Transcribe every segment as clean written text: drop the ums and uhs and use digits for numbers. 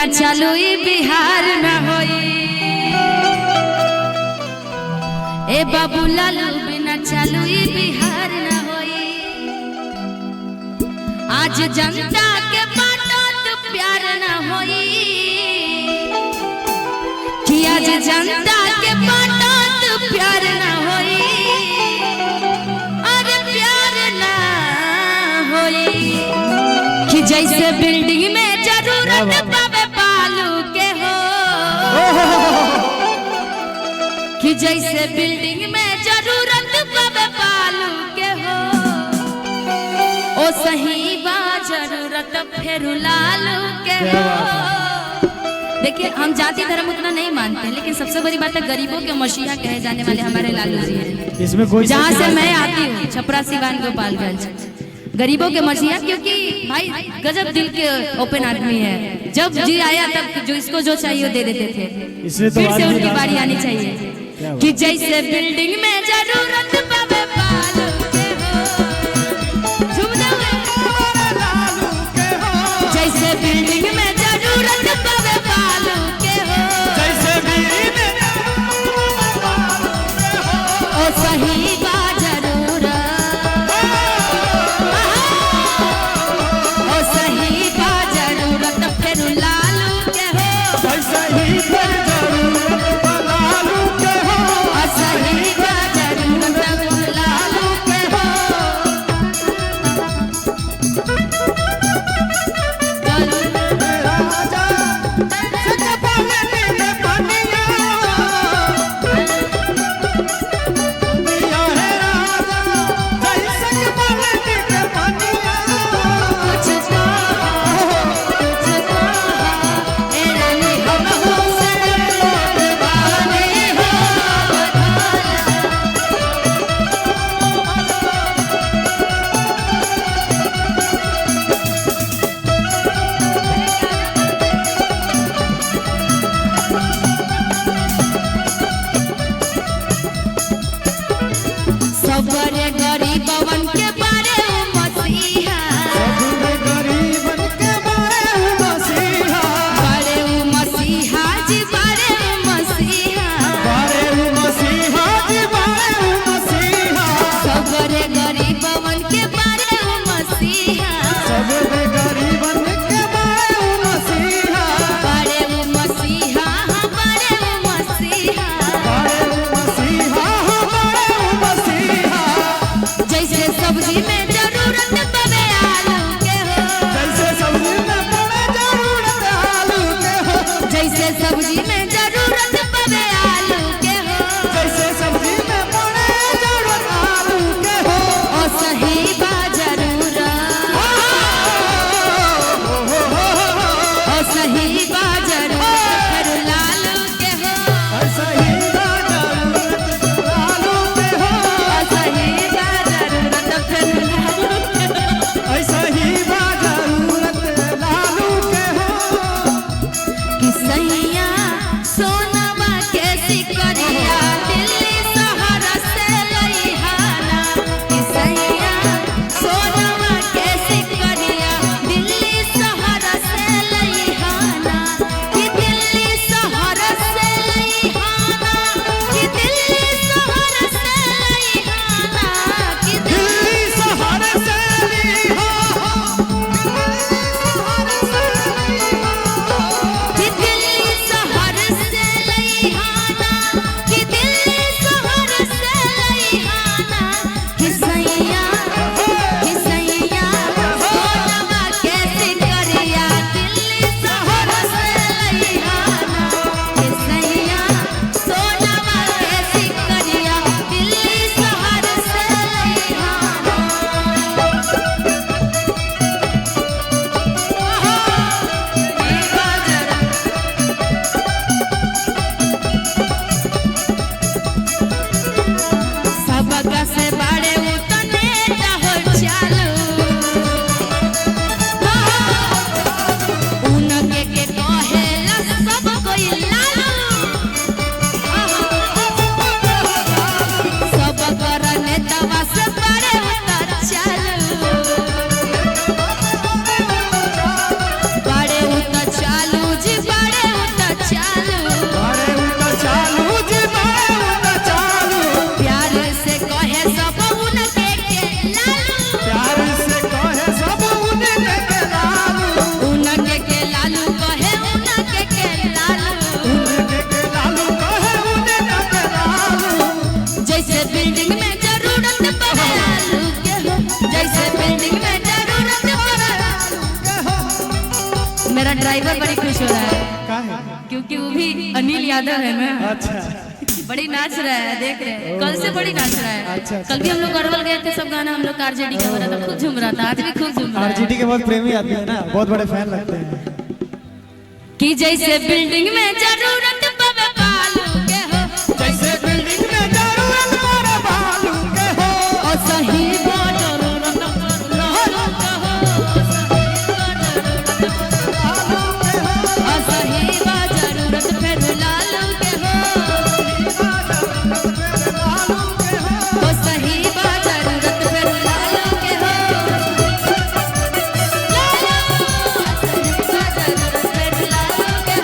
बिना चालू बिहार न होई। ए बाबू लालू बिना चालू बिहार न होई। आज जनता के बाटत प्यार न होई कि आज जनता के बाटत प्यार न होई। अरे प्यार न होई कि जैसे बिल्डिंग में जरूरत पावे बालू के हो कि जैसे बिल्डिंग में जरूरत पावे बालू के हो ओ सही बा जरूरत फिर लालू के हो। देखिए हम जाति धर्म उतना नहीं मानते लेकिन सबसे बड़ी बात है गरीबों के मसीहा कहे जाने वाले हमारे लालू जी हैं। इसमें कोई जहाँ से मैं आती हूँ छपरा सिवान गोपालगंज गरीबों के मसीहा क्योंकि भाई गजब दिल के ओपन आदमी है। जब जी आया तब जो इसको जो चाहिए वो दे देते थे। फिर से उनकी बारी आनी चाहिए कि जैसे बिल्डिंग में जरूरत पावे बालू के हो। जैसे बिल्डिंग में जरूरत पावे बालू के हो। ओ सही बा जरूरत ओ सही बा जरूरत फिर लालू के हो। सही बा जरूरत लालू के हो। सही बा जरूरत लालू के हो। सबरे गरीबवन के बारे मसीहा गरीबन के बारे मसीहा बारे मसीहा जी बारे मसीहा जी बारे मसीहा सबरे गरीबवन के बारे मसीहा सबरे गरीबन के बारे मसीहा बारे मसीहा बारे मसीहा जैसे सब्जी में जरूरत पड़े आलू के हो। जैसे सब्जी में पड़े जरूरत आलू के हो। जैसे सब्जी में जरूरत पड़े आलू के हो। जैसे सब्जी में पड़े जरूरत आलू के हो। ओ सही बा जरूरत ओ सही बा जरूरत फिर लालू के हो। सही बा जरूरत लालू के हो। सही बा जरूरत फिर ऐसा ही बा जरूरत लालू के हो। कि सैया सोनवा के सिकरिया दिल्ली शहर से लइहाना। कि सैया सोनवा के सिकरिया दिल्ली शहर से लइहाना। बड़ी खुश हो रहा है का है? क्योंकि वो भी अनिल यादव है ना, अच्छा बड़ी नाच रहा है, देख रहे हैं कल से बड़ी नाच रहा है। अच्छा। कल भी हम लोग अरवल गए थे, सब गाना हम लोग का आरजेडी का हो रहा था, खूब झूम रहा था, आज भी खूब झूम रहा है। आरजेडी के बहुत प्रेमी आदमी है ना, बहुत बड़े फैन लगते हैं। कि जैसे बिल्डिंग में जरूरत पवे बालू के हो, जैसे बिल्डिंग में जरूरत पड़े बालू के हो, और सही बात जरूरत लालू के हो, और सही बात जरूरत फिर लालू के हो, और सही बात जरूरत फिर लालू के हो, और सही बात जरूरत फिर लालू के हो,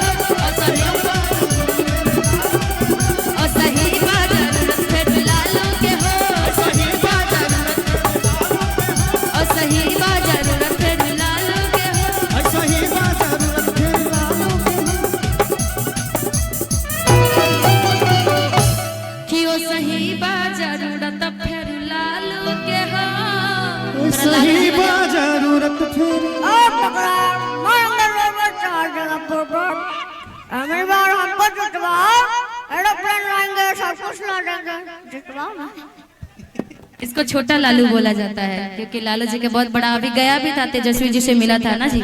और सही बात जरूरत फिर लालू के हो। ऐसा ही बात जरूरत फिर लालू के हो। कि ओ सही बा जरूरत फिर लालू के हो। सही बात जरूरत फिर अगली बार हमको जितवाओ, एरोप्लेन लाएंगे, सब कुछ ला देंगे, जितवाओ ना। इसको छोटा लालू बोला जाता है क्योंकि लालू जी के बहुत बड़ा अभी गया भी था, तेजस्वी जी से मिला था ना जी।